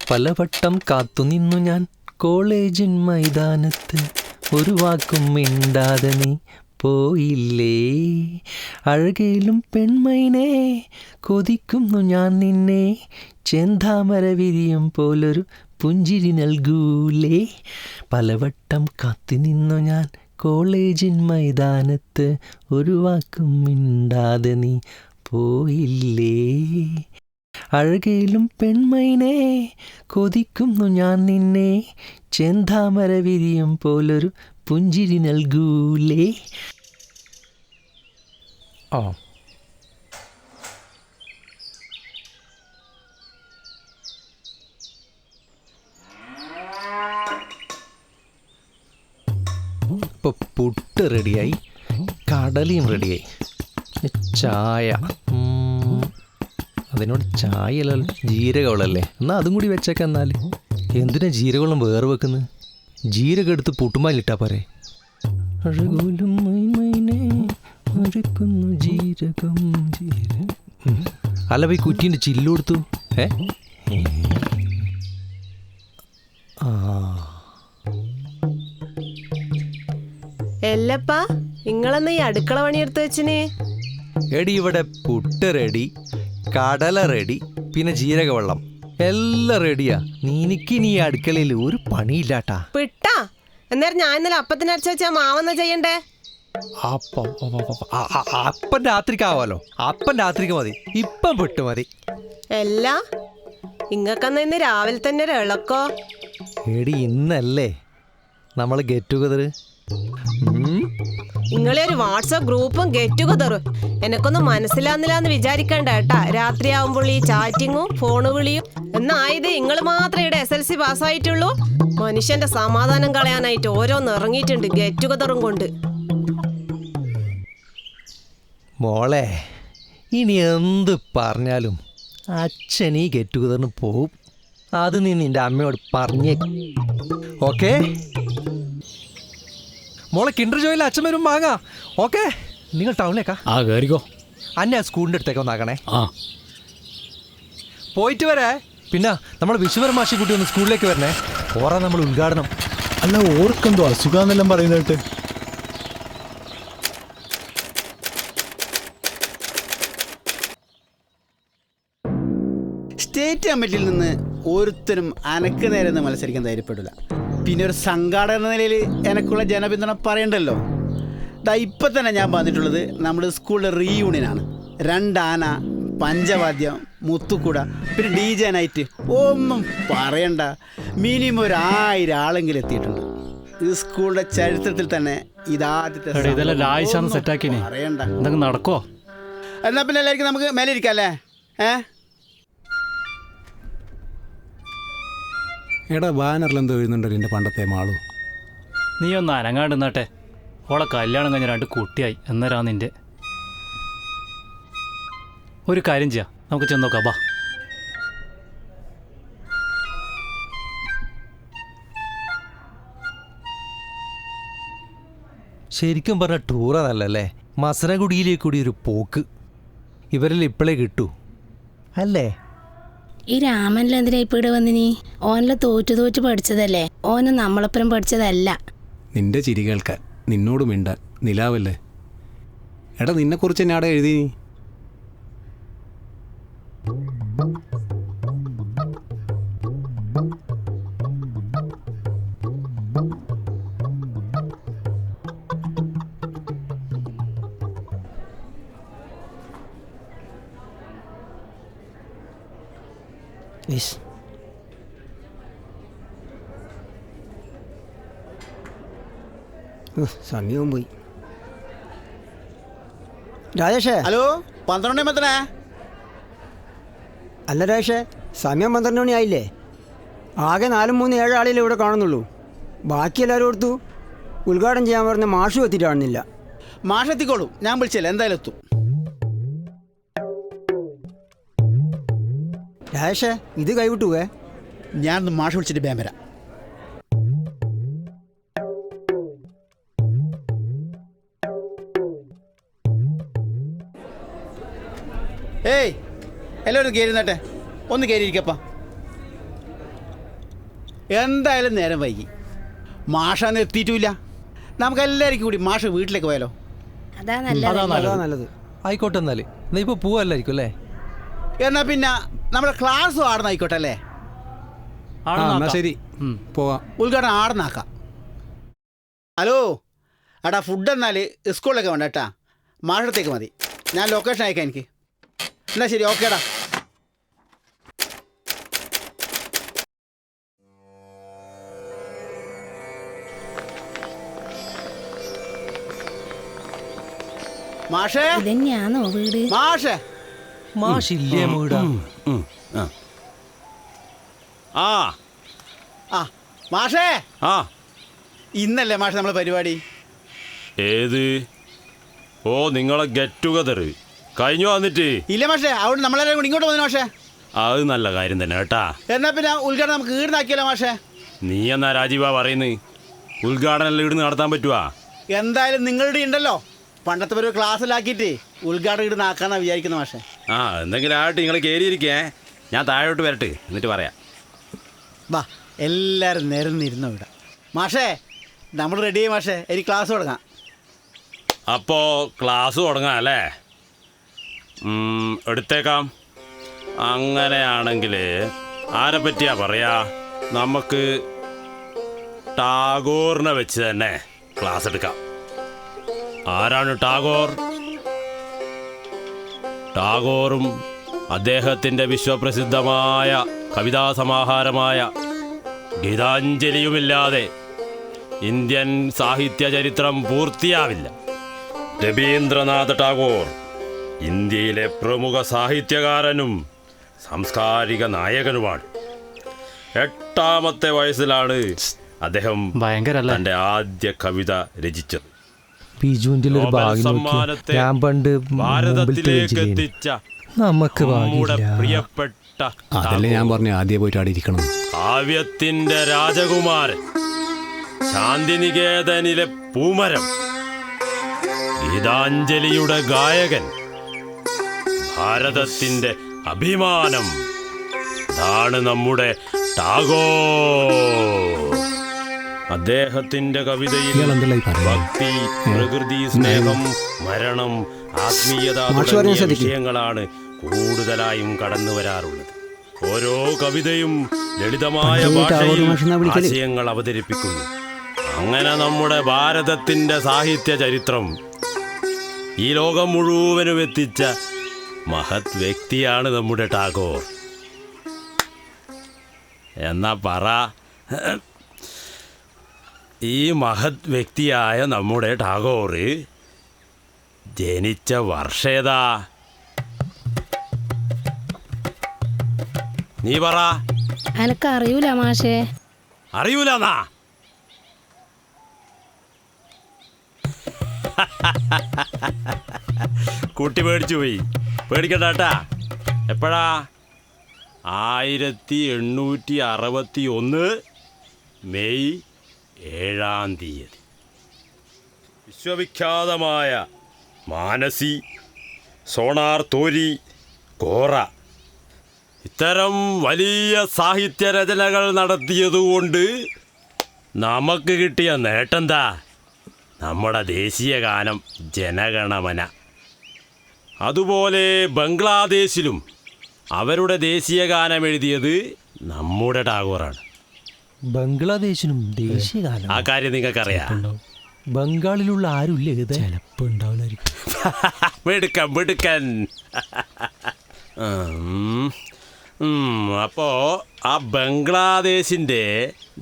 പലവട്ടം കാത്തുനിന്നു ഞാൻ കോളേജിൻ മൈതാനത്ത്, ഒരു വാക്കും മിണ്ടാതെ നീ പോയില്ലേ. അഴകയിലും പെൺമൈനെ കൊതിക്കുന്നു ഞാൻ നിന്നെ, ചെന്താമര വിരിയും പോലൊരു പുഞ്ചിരി നൽകൂലേ. പലവട്ടം കാത്തുനിന്നു ഞാൻ കോളേജിൻ മൈതാനത്ത്, ഒരു വാക്കും മിണ്ടാതെ നീ പോയില്ലേ. അഴകയിലും പെൺമൈനെ കൊതിക്കുന്നു ഞാൻ നിന്നെ, ചെന്താമര വിരിയും പോലൊരു പുഞ്ചിരി നൽകൂലേ. ഇപ്പോൾ പുട്ട് റെഡിയായി, കടലയും റെഡിയായി. ചായ, അതിനോട് ചായയല്ല ജീരകവെള്ളല്ലേ, എന്നാൽ അതും കൂടി വെച്ചേക്കാം. എന്നാൽ എന്തിനാ ജീരകവെള്ളം വേറെ വെക്കുന്നത്? ജീരകം എടുത്ത് പുട്ടുമാലിട്ടാ പോരെ. അഴകോലും മൈമൈനെ അഴക്കുന്നു ജീരകം ജീരകം. അല്ല പോയി കുറ്റീൻ്റെ ചില്ല് കൊടുത്തു. എല്ലപ്പാ നിങ്ങളെന്നാ ഈ അടുക്കള പണിയെടുത്ത് വെച്ചിന്? എടി ഇവിടെ പുട്ട് റെഡി, കടല റെഡി, പിന്നെ ജീരകവെള്ളം എല്ലാം റെഡിയാ. നീനിക്ക് നീ അടുക്കളയിൽ ഒരു പണിയില്ലാട്ടാ. പിട്ടാ എന്നേരം ഞാൻ ഇന്നലെ അപ്പത്തിനരച്ച വെച്ചാ മാവെന്നാ ചെയ്യണ്ടേ? അപ്പം രാത്രിക്കാവാലോ, അപ്പം രാത്രിക്ക് മതി, ഇപ്പം പുട്ട് മതി. എല്ലാ ഇങ്ങക്കെന്നാ ഇന്ന് രാവിലെ തന്നെ ഒരു ഇളക്കോ? എടി ഇന്നല്ലേ നമ്മൾ ഗെറ്റ് ടുഗദർ. നിങ്ങളെ ഒരു വാട്സാപ്പ് ഗ്രൂപ്പും ഗെറ്റ് ടുഗദറും എനക്കൊന്നും മനസ്സിലാവുന്നില്ലാന്ന് വിചാരിക്കണ്ട കേട്ടാ. രാത്രിയാവുമ്പോൾ ഈ ചാറ്റിങ്ങും ഫോണ് വിളിയും എന്നായത് നിങ്ങൾ മാത്രമേ ഇവിടെ SLC പാസ്സായിട്ടുള്ളൂ. മനുഷ്യന്റെ സമാധാനം കളയാനായിട്ട് ഓരോന്ന് ഇറങ്ങിയിട്ടുണ്ട് ഗെറ്റ് ടുഗദറും കൊണ്ട്. മോളെ ഇനി എന്ത് പറഞ്ഞാലും അച്ഛൻ ഈ ഗെറ്റ് ടുഗദറിന് പോവും. അത് നീ നിന്റെ അമ്മയോട് പറഞ്ഞേ, ഓക്കെ? മോളെ കിൻഡർ ജോയിലെ അച്ഛൻ വരും വാങ്ങാ. ഓക്കെ, നിങ്ങൾ ടൗണിലേക്കാ? കയറിക്കോ. അന്നെ ആ സ്കൂളിൻ്റെ അടുത്തേക്ക് ഒന്നാക്കണേ. പോയിട്ട് വരേ. പിന്നെ നമ്മൾ വിശ്വകർമ്മ മാഷി കുട്ടി ഒന്ന് സ്കൂളിലേക്ക് വരണേ. ഓറാ നമ്മൾ ഉദ്ഘാടനം. അല്ല ഓർക്കെന്തോ അസുഖാന്നെല്ലാം പറയുന്നിട്ട്. സ്റ്റേറ്റ് കമ്മിറ്റിയിൽ നിന്ന് ഓരോരുത്തരും അനക്ക് നേരെ നിന്ന് മത്സരിക്കാൻ ധൈര്യപ്പെടില്ല. പിന്നെ ഒരു സംഘാടക എന്ന നിലയിൽ എനക്കുള്ള ജനപിന്തുണ പറയണ്ടല്ലോ. ഇപ്പം തന്നെ ഞാൻ വന്നിട്ടുള്ളത് നമ്മുടെ സ്കൂളിലെ റീയൂണിയനാണ്. 2 ആന, പഞ്ചവാദ്യം, മുത്തുക്കുട, പിന്നെ DJ നൈറ്റ്. ഒന്നും പറയണ്ട, മിനിമം ഒരു 1000 ആളെങ്കിലും എത്തിയിട്ടുണ്ട്. ഇത് സ്കൂളിന്റെ ചരിത്രത്തിൽ തന്നെ ഇതാദ്യത്തെ. പറയണ്ട, നടക്കോ? എന്നാ പിന്നെ എല്ലാവർക്കും നമുക്ക് മേലെ ഇരിക്കാം അല്ലേ? എടാ ബാനറിലെന്തോ എഴുതുന്നുണ്ടല്ലോ എൻ്റെ പണ്ടത്തെ മാളു. നീ ഒന്ന് അനങ്ങാണ്ട് നിന്നാട്ടെ. ഓളെ കല്യാണം കഴിഞ്ഞ 2 കുട്ടിയായി. എന്നേരാ നിന്റെ ഒരു കാര്യം ചെയ്യാം, നമുക്ക് ചെന്നോക്കാം. ബാ. ശരിക്കും പറഞ്ഞ ടൂറാ നല്ലല്ലേ. മസനഗുഡിയിലേക്ക് കൂടി ഒരു പോക്ക് ഇവരെല്ലാം ഇപ്പോഴേ കിട്ടൂ അല്ലേ? ഈ രാമനിൽ എന്തിനാ ഇപ്പം ഇവിടെ വന്നിനി? ഓനെല്ലാം തോറ്റു പഠിച്ചതല്ലേ, ഓന് നമ്മളപ്പുറം പഠിച്ചതല്ല. നിന്റെ ചിരി കേൾക്കാൻ, നിന്നോട് മിണ്ടാൻ നിലാവല്ലേ. എടാ നിന്നെക്കുറിച്ച് തന്നെ അവിടെ എഴുതി. സമയവും പോയി. രാജേഷേ. ഹലോ, 12 മണി. അല്ല രാജേഷേ, സമയം 12 മണി ആയില്ലേ? ആകെ 4, 3, 7 ആളില്ലേ ഇവിടെ കാണുന്നുള്ളൂ. ബാക്കി എല്ലാവരും കൊടുത്തു. ഉദ്ഘാടനം ചെയ്യാൻ പറഞ്ഞ മാഷു എത്തിയിട്ട് കാണുന്നില്ല. മാഷ് എത്തിക്കോളൂ, ഞാൻ വിളിച്ചില്ല, എന്തായാലും എത്തും. രാജേഷേ ഇത് കൈവിട്ടുവേ. ഞാനൊന്ന് മാഷ് വിളിച്ചിട്ട് വേഗം വരാം. എല്ലാവരും കയറി നിന്നട്ടെ, ഒന്ന് കയറിയിരിക്കപ്പാ. എന്തായാലും നേരം വൈകി, മാഷാന്ന് എത്തിയിട്ടുമില്ല. നമുക്കെല്ലാവർക്കും കൂടി മാഷ് വീട്ടിലേക്ക് പോയാലോ? അതാ നല്ലത്. അതാ നല്ലത്. ആയിക്കോട്ടെ എന്നാല്. എന്നാ ഇപ്പോൾ പോവല്ലായിരിക്കും അല്ലേ? എന്നാൽ പിന്നെ നമ്മുടെ ക്ലാസ്സും ആടുന്ന ആയിക്കോട്ടെ അല്ലേ? എന്നാ ശരി, പോവാം. ഉദ്ഘാടനം ആടുന്നാക്കാം. ഹലോ എടാ, ഫുഡ് എന്നാൽ സ്കൂളിലൊക്കെ വേണ്ട കേട്ടാ, മാഷത്തേക്ക് മതി. ഞാൻ ലൊക്കേഷൻ അയക്കാം എനിക്ക്. എന്നാ ശരി, ഓക്കേടാ. മാഷേ, ഇതന്നെയാണോ വീട്? മാഷേ, മാഷില്ലേ വീടാ? ആ ആ മാഷേ, ആ ഇന്നല്ലേ മാഷ് നമ്മളെ പരിപാടി? ഏത്? ഓ, നിങ്ങളെ ഗെറ്റ് ടുഗദർ കഴിഞ്ഞു വന്നിട്ട്? ഇല്ല മാഷേ, അവിടെ നമ്മളെല്ലാവരും കൂടി ഇങ്ങോട്ട് വന്നു മാഷേ. അത് നല്ല കാര്യം തന്നെ കേട്ടാ. എന്നാ പിന്നെ ഉദ്ഘാടനം നമുക്ക് ഈടുന്നാക്കിയല്ലോ മാഷേ. നീ എന്നാ രാജീവാ പറയുന്നത്? ഉദ്ഘാടനം എല്ലാം ഇവിടുന്ന് നടത്താൻ പറ്റുവാ? എന്തായാലും നിങ്ങളുടെ ഉണ്ടല്ലോ, പണ്ടത്തെ ഒരു ക്ലാസ്സിലാക്കിയിട്ട് ഉദ്ഘാടനം ഈടുന്നാക്കാന്നാ വിചാരിക്കുന്ന മാഷേ. ആ, എന്തെങ്കിലും ആയിട്ട് നിങ്ങൾ കയറിയിരിക്കേ, ഞാൻ താഴോട്ട് വരട്ടെ, എന്നിട്ട് പറയാം. വാ, എല്ലാവരും നിരന്നിരുന്നോ ഇവിടെ. മാഷേ, നമ്മൾ റെഡിയായി മാഷേ, എനിക്ക് ക്ലാസ് തുടങ്ങാം. അപ്പോൾ ക്ലാസ് തുടങ്ങാം അല്ലേ? എടുത്തേക്കാം. അങ്ങനെയാണെങ്കിൽ ആരെ പറ്റിയാ പറയാ? നമുക്ക് ടാഗോറിനെ വെച്ച് തന്നെ ക്ലാസ് എടുക്കാം. ആരാണ് ടാഗോർ? ടാഗോറും അദ്ദേഹത്തിൻ്റെ വിശ്വപ്രസിദ്ധമായ കവിതാ സമാഹാരമായ ഗീതാഞ്ജലിയുമില്ലാതെ ഇന്ത്യൻ സാഹിത്യ ചരിത്രം പൂർത്തിയാവില്ല. രവീന്ദ്രനാഥ് ടാഗോർ ഇന്ത്യയിലെ പ്രമുഖ സാഹിത്യകാരനും സാംസ്കാരിക നായകനുമാണ്. 8ാമത്തെ വയസ്സിലാണ് അദ്ദേഹം ഭയങ്കരല്ലേ? തൻ്റെ ആദ്യ കവിത രചിച്ചത്. ബിജുവിന്റെ ഒരു നോബൽ ഭാഗ്യം നോക്കി. സമ്മാനത്തെ ഞാൻ പണ്ട് ഭാരതത്തിലേക്ക് എത്തിച്ച നമുക്ക് നമ്മുടെ ഭാഗ്യമില്ല. പ്രിയപ്പെട്ട അതല്ലേ ഞാൻ പറഞ്ഞു ആദ്യം പോയിട്ട് അവിടെ ഇരിക്കണം. കാവ്യത്തിന്റെ രാജകുമാരൻ, ശാന്തിനികേതനിലെ പൂമരം, ഗീതാഞ്ജലിയുടെ ഗായകൻ, ഭാരതത്തിന്റെ അഭിമാനം, ഇതാണ് നമ്മുടെ ടാഗോർ. അദ്ദേഹത്തിന്റെ കവിതയിൽ ഇയാളെന്തല്ലായി പറയുന്നത്? ഭക്തി, പ്രകൃതി സ്നേഹം, മരണം, ആത്മീയത മാഷ് പറഞ്ഞ തുടങ്ങിയ ശ്രദ്ധിക്ക്. വിഷയങ്ങളാണ് കൂടുതലായും കടന്നു വരാറുള്ളത്. ഓരോ കവിതയും ലളിതമായ പണ്ട് ഈ ടാഗോർ ഭാഷയിൽ മാഷിനെ വിളിക്കല്. ആശയങ്ങൾ അവതരിപ്പിക്കുന്നു. അങ്ങനെ നമ്മുടെ ഭാരതത്തിന്റെ സാഹിത്യ ചരിത്രം ഈ ലോകം മുഴുവനും എത്തിച്ച മഹത് വ്യക്തിയാണ് നമ്മുടെ ടാഗോർ. എന്നാ പറ, ഈ മഹത് വ്യക്തിയായ നമ്മുടെ ടാഗോർ ജനിച്ച വർഷേതാ? നീ പറ. എനക്കറിയൂല മാഷേ. അറിയൂലെന്നാ? കുട്ടി പേടിച്ചു പോയി. പേടിക്കണ്ടാട്ടാ. എപ്പോഴാ? 1861 മെയ് 7-ാം തീയതി. വിശ്വവിഖ്യാതമായ മാനസി, സോണാർ തോരി, കോറ ഇത്തരം വലിയ സാഹിത്യരചനകൾ നടത്തിയതുകൊണ്ട് നമുക്ക് കിട്ടിയ നേട്ടമെന്താ? നമ്മുടെ ദേശീയ ഗാനം ജനഗണമന. അതുപോലെ ബംഗ്ലാദേശിലും അവരുടെ ദേശീയ ഗാനം എഴുതിയത് നമ്മുടെ ടാഗോറാണ്. ബംഗ്ലാദേശിനും ദേശീയഗാനം? ആ കാര്യം നിങ്ങൾക്കറിയാം. ബംഗാളിലുള്ള ആരുമില്ല എഴുതാൻ? ചിലപ്പോൾ ഉണ്ടാവില്ലായിരിക്കും. മിടുക്കൻ മിടുക്കൻ. അപ്പോ ആ ബംഗ്ലാദേശിന്റെ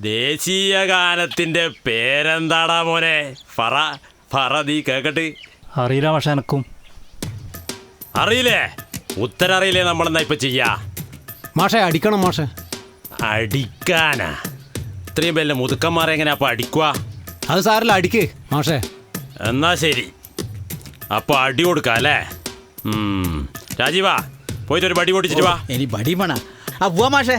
ദേശീയ ഗാനത്തിന്റെ പേരെന്താടാ മോനെ? പറ നീ കേക്കട്ടെ. അറിയില്ല പക്ഷെ എനക്കും അറിയില്ലേ? ഉത്തരം അറിയില്ലേ? നമ്മളെന്നാ ഇപ്പൊ ചെയ്യാ? മാഷെ അടിക്കണം മാഷെ. അടിക്കാനാ? ഇത്രയും പേരിലെ മുതുക്കന്മാരെ എങ്ങനെ അപ്പൊ അടിക്കുക? അത് സാറില്ല, അടിക്ക് മാഷെ. എന്നാ ശരി, അപ്പൊ അടി കൊടുക്കാം അല്ലേ? രാജീവാ, പോയിട്ടൊരു ബടി പൊട്ടിച്ചിട്ട് വാ. ഇനി ബടി വേണ. ആ പോവാ മാഷേ.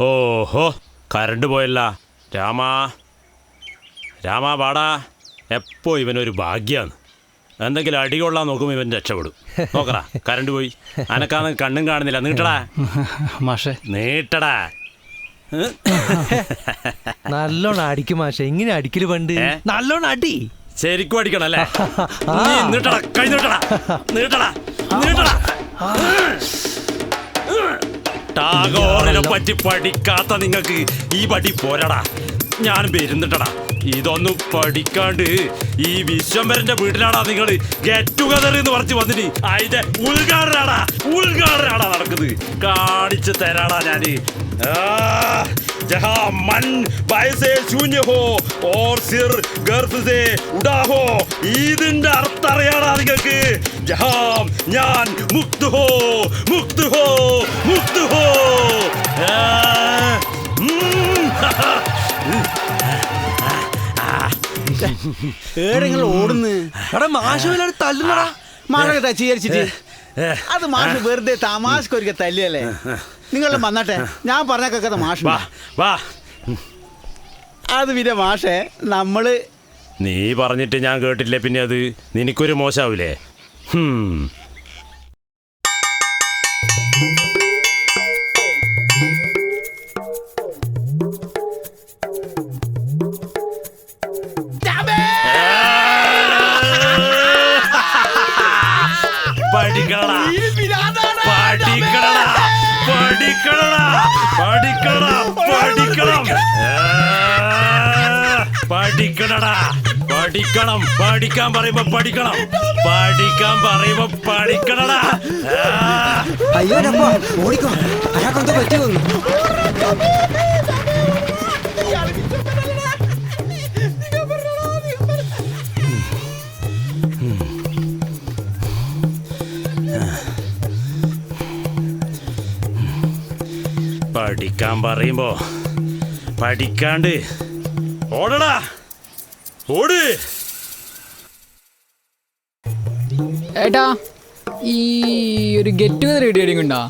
ഓഹോ, കറണ്ട് പോയല്ല. രാമാ പാടാ. എപ്പോ ഇവനൊരു ഭാഗ്യാണ്. എന്തെങ്കിലും അടി കൊള്ളാൻ നോക്കുമ്പോൾ ഇവൻ രക്ഷപ്പെടും. നോക്കടാ, കറണ്ട് പോയി. അനക്കാന്ന് കണ്ണും കാണുന്നില്ല. നീട്ടടാ മാഷേ. നീട്ടടാ. നല്ലോണം അടിക്കും മാഷെ. ഇങ്ങനെ അടിക്കല് പണ്ട്. നല്ലോണം അടി. ശരിക്കും അടിക്കണം അല്ലേ? നീ നീട്ടടാ, കൈ നീട്ടടാ, നീട്ടടാ, നീട്ടടാ. ടാഗോറിനെ പറ്റി പഠിക്കാത്ത നിങ്ങൾക്ക് ഈ പടി പോരടാ. ഞാൻ വരുന്നിട്ടടാ. ഇതൊന്നും പഠിക്കാണ്ട് ഈ വിശ്വംഭരന്റെ വീട്ടിലാടാ നിങ്ങൾ ഗെറ്റ് ടുഗദർ എന്ന് പറഞ്ഞു വന്നിട്ട് അതിന്റെ ഉദ്ഘാടനാടാ നടക്കുന്നത്. കാണിച്ചു തരാടാ ഞാന്. जहां मन बाय से शून्य हो और सिर गर्भ से उड़ा हो. ഇതിന്റെ അർത്ഥം അറിയാടാ നിങ്ങൾക്ക്. ജഹാം ഞാൻ മുക്ത് ഹോ, മുക്ത് ഹോ, മുക്ത് ഹോ. ഏടെങ്ങൾ ഓടുന്നു. തല്ലുന്നടാ. മാഷൊക്കെ തച്ചിരിച്ചിട്ട് അത് മാഷ് വെറുതെ തമാശക്കൊരിക്കൽ തല്ലിയല്ലേ. നിങ്ങളെ വന്നട്ടെ, ഞാൻ പറഞ്ഞ മാഷ് വാ. അത് പിന്നെ മാഷേ, നമ്മള് നീ പറഞ്ഞിട്ട് ഞാൻ കേട്ടില്ലേ, പിന്നെ അത് നിനക്കൊരു മോശാവൂലേ? പഠിക്കണടാ, പഠിക്കണടാ, പഠിക്കണടാ, പഠിക്കണടാ, പഠിക്കണം. പഠിക്കണടാ, പഠിക്കണം. പഠിക്കാൻ പറയുമ്പോ പഠിക്കണം. പഠിക്കാൻ പറയുമ്പോ പഠിക്കണടാ. അയ്യോ ഓടിക്കോ, അയാൾക്കെന്തോ പറ്റി വന്നു. പഠിക്കാൻ പറയുമ്പോ പഠിക്കാണ്ട് ഓടടാ, ഓട്. ഏട്ടാ, ഈ ഒരു ഗെറ്റ് ടുഗദർ റെഡി ഉണ്ടോ?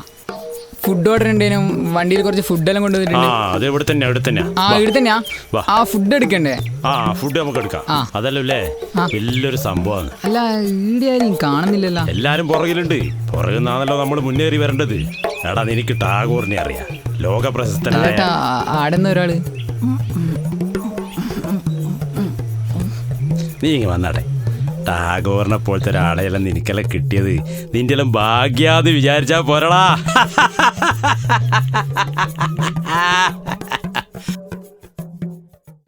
ഫുഡ് ഓർഡർ ഉണ്ടേനും വണ്ടിയിൽ കുറച്ച് ഫുഡെല്ലാം കൊണ്ടുവന്നിട്ടുണ്ട്. അത് ഇവിടെ തന്നെയാ, ഇവിടെ തന്നെയാ. ഇവിടെ തന്നെയാ. ആ ഫുഡ് എടുക്കണ്ടേ? ഫുഡ് നമുക്ക് എടുക്കാം. അതല്ലേ വലിയൊരു സംഭവമാണ്. അല്ല, ഇവിടെ ആരും കാണുന്നില്ലല്ലോ. എല്ലാരും പുറകിലുണ്ട്. പുറകിൽ നിന്നാണല്ലോ നമ്മൾ മുന്നേറി വരേണ്ടത്. എടാ, നിനക്ക് ടാഗോറിനെ അറിയാം, ലോക പ്രശസ്തനായ. ആടുന്ന ഒരാള്. നീ ഇങ്ങ് വന്നാട്ടെ. ടാഗോറിനെ പോലത്തെ ഒരാളെയെല്ലാം നിനക്കെല്ലാം കിട്ടിയത് നിന്റെ എല്ലാം ഭാഗ്യാന്ന് വിചാരിച്ചാ പോരടാ.